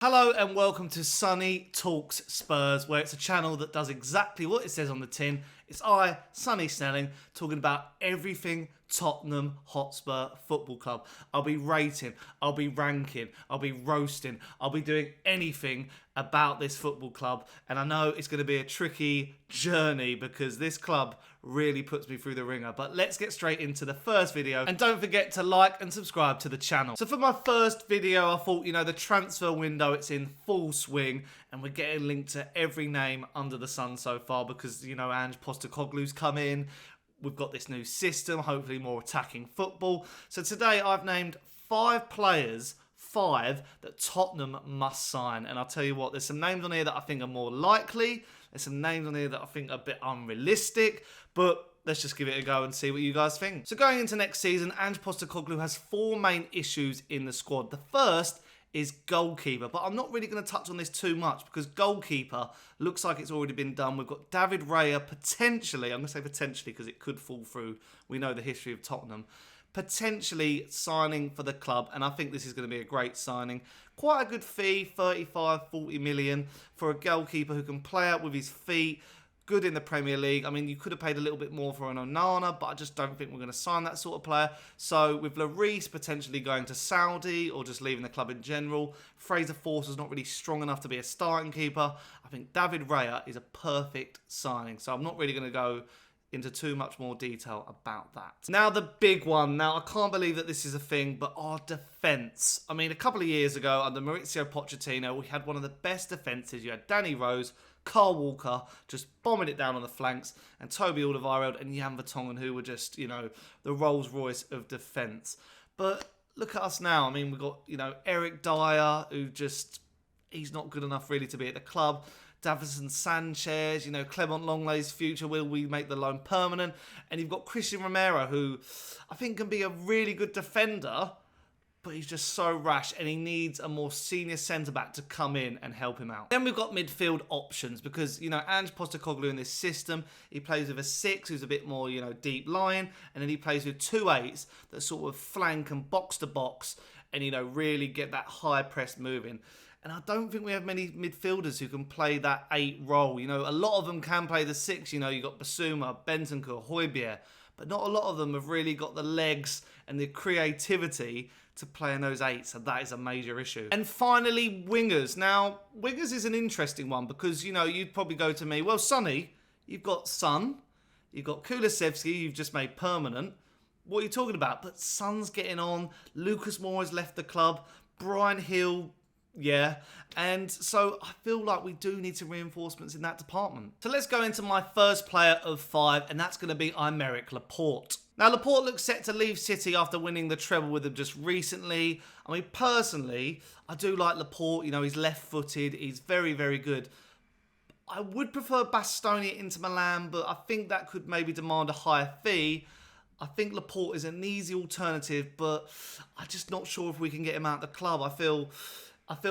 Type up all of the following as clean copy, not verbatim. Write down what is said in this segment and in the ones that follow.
Hello and welcome to Sonny Talks Spurs, where it's a channel that does exactly what it says on the tin. It's I, Sonny Snelling, talking about everything Tottenham Hotspur Football Club. I'll be rating, I'll be ranking, I'll be roasting, I'll be doing anything about this football club. And I know it's going to be a tricky journey because this club really puts me through the ringer. But let's get straight into the first video. And don't forget to like and subscribe to the channel. So for my first video, I thought, the transfer window, it's in full swing. And we're getting linked to every name under the sun so far because, Ange Postecoglu's come in. We've got this new system, hopefully more attacking football. So today I've named 5 players, 5 that Tottenham must sign. And I'll tell you what, there's some names on here that I think are more likely. There's some names on here that I think are a bit unrealistic. But let's just give it a go and see what you guys think. So going into next season, Ange Postecoglu has 4 main issues in the squad. The first is goalkeeper, but I'm not really going to touch on this too much because goalkeeper looks like it's already been done. We've got David Raya potentially, I'm going to say potentially because it could fall through. We know the history of Tottenham. Potentially signing for the club, and I think this is going to be a great signing. Quite a good fee, 35, 40 million for a goalkeeper who can play out with his feet. Good in the Premier League. I mean, you could have paid a little bit more for an Onana, but I just don't think we're going to sign that sort of player. So with Lloris potentially going to Saudi or just leaving the club in general, Fraser Forster's not really strong enough to be a starting keeper. I think David Raya is a perfect signing. So I'm not really going to go into too much more detail about that. Now the big one. Now I can't believe that this is a thing, but our defence. I mean, a couple of years ago under Mauricio Pochettino, we had one of the best defences. You had Danny Rose, Carl Walker just bombing it down on the flanks, and Toby Alderweireld and Jan Vertonghen, who were just, the Rolls Royce of defence. But look at us now. I mean, we've got, Eric Dyer, who he's not good enough really to be at the club. Davison Sanchez, Clement Lenglet's future, will we make the loan permanent? And you've got Christian Romero, who I think can be a really good defender, but he's just so rash and he needs a more senior centre-back to come in and help him out. Then we've got midfield options because, Ange Postecoglu in this system, he plays with a 6 who's a bit more, deep lying, and then he plays with 2 8s that sort of flank and box-to-box and, really get that high press moving. And I don't think we have many midfielders who can play that 8 role. A lot of them can play the 6. You've got Basuma, Bentancur, Højbjerg, but not a lot of them have really got the legs and the creativity to play in those 8s, so that is a major issue. And finally, wingers. Now, wingers is an interesting one because, you'd probably go to me, well, Sonny, you've got Son, you've got Kulusevski, you've just made permanent. What are you talking about? But Son's getting on, Lucas Moura has left the club, Brian Hill, yeah. And so I feel like we do need some reinforcements in that department. So let's go into my first player of 5, and that's going to be AYMERIC Laporte. Now, Laporte looks set to leave City after winning the treble with them just recently. I mean, personally, I do like Laporte. He's left-footed. He's very, very good. I would prefer Bastoni into Milan, but I think that could maybe demand a higher fee. I think Laporte is an easy alternative, but I'm just not sure if we can get him out of the club. I feel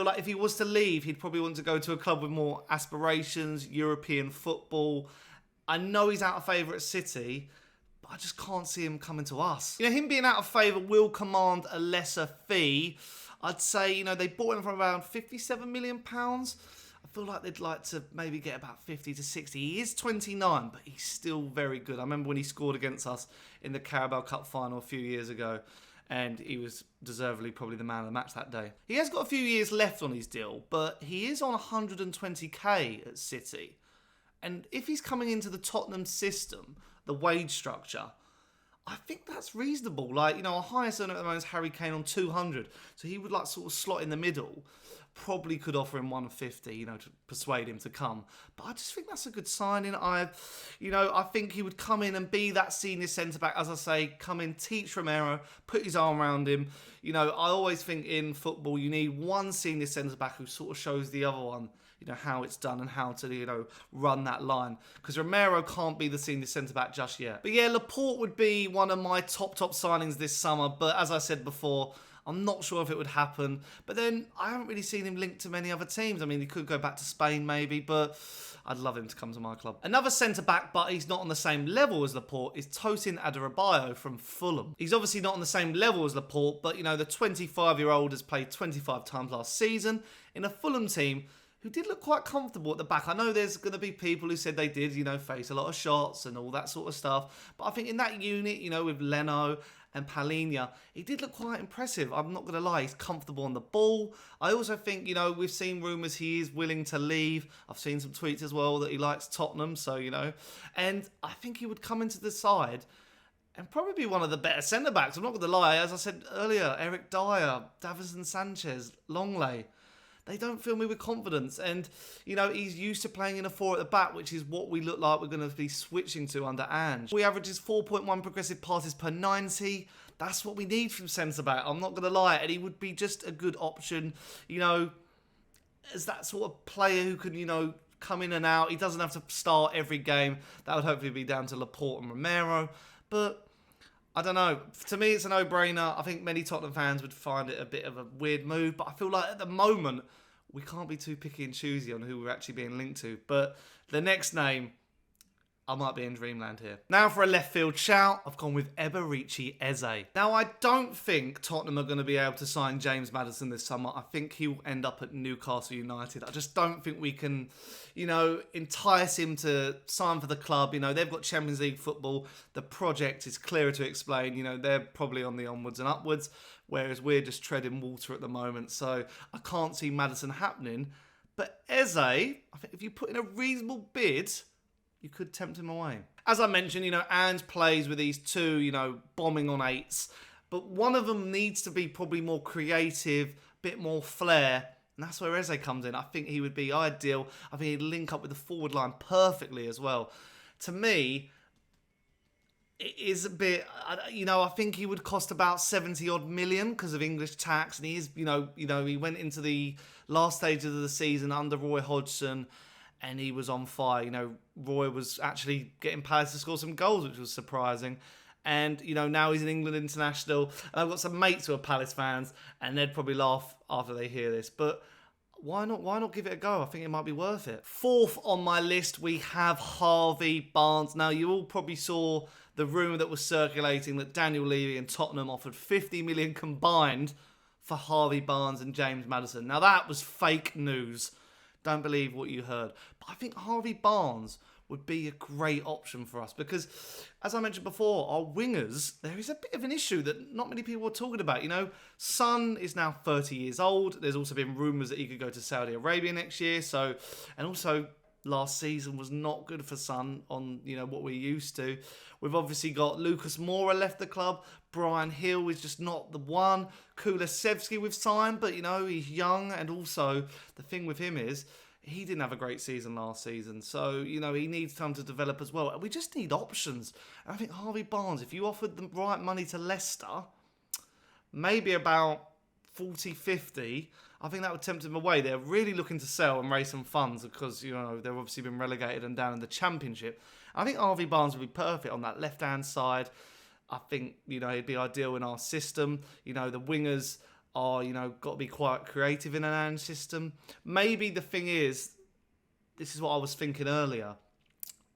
like if he was to leave, he'd probably want to go to a club with more aspirations, European football. I know he's out of favour at City, I just can't see him coming to us. Him being out of favour will command a lesser fee. I'd say, they bought him for around £57 million. I feel like they'd like to maybe get about 50 to 60. He is 29, but he's still very good. I remember when he scored against us in the Carabao Cup final a few years ago, and he was deservedly probably the man of the match that day. He has got a few years left on his deal, but he is on 120k at City. And if he's coming into the Tottenham system, the wage structure, I think that's reasonable. Our highest earner at the moment is Harry Kane on 200. So he would sort of slot in the middle. Probably could offer him 150, to persuade him to come. But I just think that's a good signing. I think he would come in and be that senior centre-back, as I say, come in, teach Romero, put his arm around him. I always think in football you need one senior centre-back who sort of shows the other one, how it's done and how to, run that line. Because Romero can't be the senior centre-back just yet. But yeah, Laporte would be one of my top signings this summer. But as I said before, I'm not sure if it would happen. But then I haven't really seen him linked to many other teams. I mean, he could go back to Spain maybe, but I'd love him to come to my club. Another centre-back, but he's not on the same level as Laporte, is TOSIN ADARABIOYO from Fulham. He's obviously not on the same level as Laporte, but, the 25-year-old has played 25 times last season, in a Fulham team who did look quite comfortable at the back. I know there's going to be people who said they did, face a lot of shots and all that sort of stuff. But I think in that unit, with Leno and Palhinha, he did look quite impressive. I'm not going to lie, he's comfortable on the ball. I also think, we've seen rumours he is willing to leave. I've seen some tweets as well that he likes Tottenham, so, And I think he would come into the side and probably be one of the better centre-backs. I'm not going to lie, as I said earlier, Eric Dyer, Davinson Sanchez, Longley. They don't fill me with confidence. And, he's used to playing in a 4 at the back, which is what we look like we're going to be switching to under Ange. We averages 4.1 progressive passes per 90. That's what we need from centre-back. I'm not going to lie. And he would be just a good option, as that sort of player who could, come in and out. He doesn't have to start every game. That would hopefully be down to Laporte and Romero. But I don't know. To me, it's a no-brainer. I think many Tottenham fans would find it a bit of a weird move. But I feel like at the moment, we can't be too picky and choosy on who we're actually being linked to. But the next name, I might be in dreamland here. Now for a left field shout, I've gone with Eberechi Eze. Now, I don't think Tottenham are going to be able to sign James Maddison this summer. I think he'll end up at Newcastle United. I just don't think we can, entice him to sign for the club. They've got Champions League football. The project is clearer to explain. They're probably on the onwards and upwards, whereas we're just treading water at the moment. So I can't see Maddison happening. But Eze, I think if you put in a reasonable bid, you could tempt him away. As I mentioned, Ange plays with these two, bombing on 8s. But one of them needs to be probably more creative, bit more flair. And that's where Eze comes in. I think he would be ideal. I think he'd link up with the forward line perfectly as well. To me, it is a bit, I think he would cost about 70-odd million because of English tax. And he is, he went into the last stages of the season under Roy Hodgson, and he was on fire. Roy was actually getting Palace to score some goals, which was surprising. And, now he's an England international. And I've got some mates who are Palace fans, and they'd probably laugh after they hear this. But why not? Why not give it a go? I think it might be worth it. Fourth on my list, we have Harvey Barnes. Now, you all probably saw the rumour that was circulating that Daniel Levy and Tottenham offered 50 million combined for Harvey Barnes and James Maddison. Now, that was fake news. Don't believe what you heard. But I think Harvey Barnes would be a great option for us because, as I mentioned before, our wingers, there is a bit of an issue that not many people are talking about. Son is now 30 years old. There's also been rumours that he could go to Saudi Arabia next year. And also last season was not good for Son on, what we're used to. We've obviously got Lucas Moura left the club. Brian Hill is just not the one. Kulusevski we've signed, but, he's young. And also, the thing with him is, he didn't have a great season last season. So, he needs time to develop as well. And we just need options. And I think Harvey Barnes, if you offered the right money to Leicester, maybe about 40, 50, I think that would tempt him away. They're really looking to sell and raise some funds because, they've obviously been relegated and down in the Championship. I think Harvey Barnes would be perfect on that left-hand side. I think, he'd be ideal in our system. The wingers are, got to be quite creative in an Ange system. Maybe the thing is, this is what I was thinking earlier.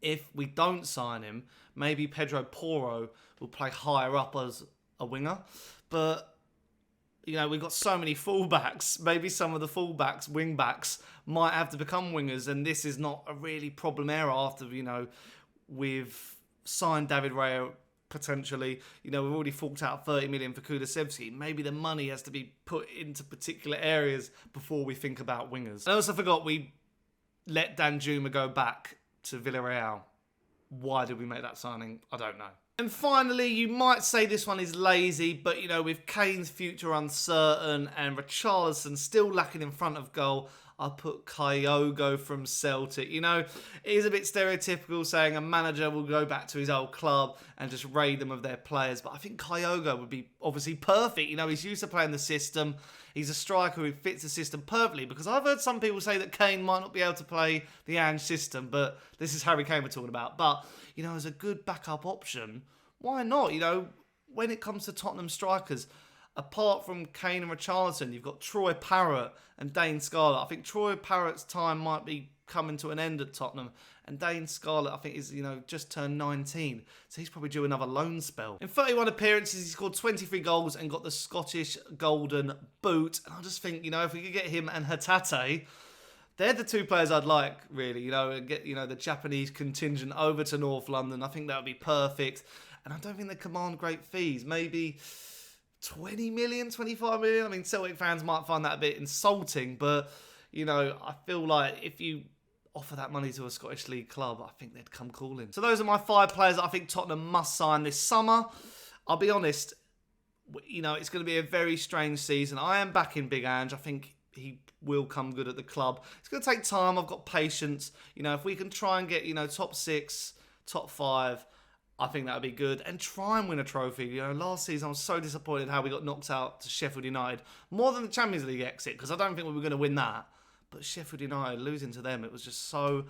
If we don't sign him, maybe Pedro Porro will play higher up as a winger. But, we've got so many fullbacks. Maybe some of the fullbacks, wing-backs, might have to become wingers. And this is not a really problem area after, we've signed David Raya potentially. We've already forked out 30 million for Kulusevski. Maybe the money has to be put into particular areas before we think about wingers. I also forgot we let Danjuma go back to Villarreal. Why did we make that signing? I don't know. And finally, you might say this one is lazy, but, with Kane's future uncertain and Richarlison still lacking in front of goal, I put KYOGO from Celtic. It is a bit stereotypical saying a manager will go back to his old club and just raid them of their players. But I think KYOGO would be obviously perfect. He's used to playing the system. He's a striker who fits the system perfectly. Because I've heard some people say that Kane might not be able to play the Ange system. But this is Harry Kane we're talking about. But, as a good backup option, why not? When it comes to Tottenham strikers, apart from Kane and Richarlison, you've got Troy Parrott and Dane Scarlett. I think Troy Parrott's time might be coming to an end at Tottenham. And Dane Scarlett, I think, is, just turned 19. So he's probably due another loan spell. In 31 appearances, he scored 23 goals and got the Scottish Golden Boot. And I just think, if we could get him and Hatate, they're the two players I'd like, really, and get, the Japanese contingent over to North London. I think that would be perfect. And I don't think they command great fees. Maybe 20 million, 25 million. I mean, Celtic fans might find that a bit insulting, but, I feel like if you offer that money to a Scottish League club, I think they'd come calling. So those are my 5 players that I think Tottenham must sign this summer. I'll be honest, it's going to be a very strange season. I am backing Big Ange. I think he will come good at the club. It's going to take time. I've got patience. If we can try and get, top 6, top 5, I think that would be good. And try and win a trophy. Last season I was so disappointed how we got knocked out to Sheffield United. More than the Champions League exit, because I don't think we were going to win that. But Sheffield United, losing to them, it was just so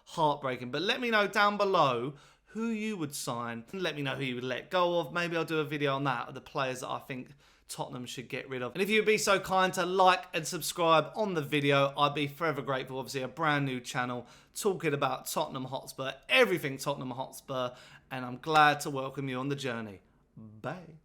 heartbreaking. But let me know down below who you would sign. Let me know who you would let go of. Maybe I'll do a video on that, of the players that I think Tottenham should get rid of. And if you'd be so kind to like and subscribe on the video, I'd be forever grateful. Obviously, a brand new channel talking about Tottenham Hotspur, everything Tottenham Hotspur, and I'm glad to welcome you on the journey. Bye.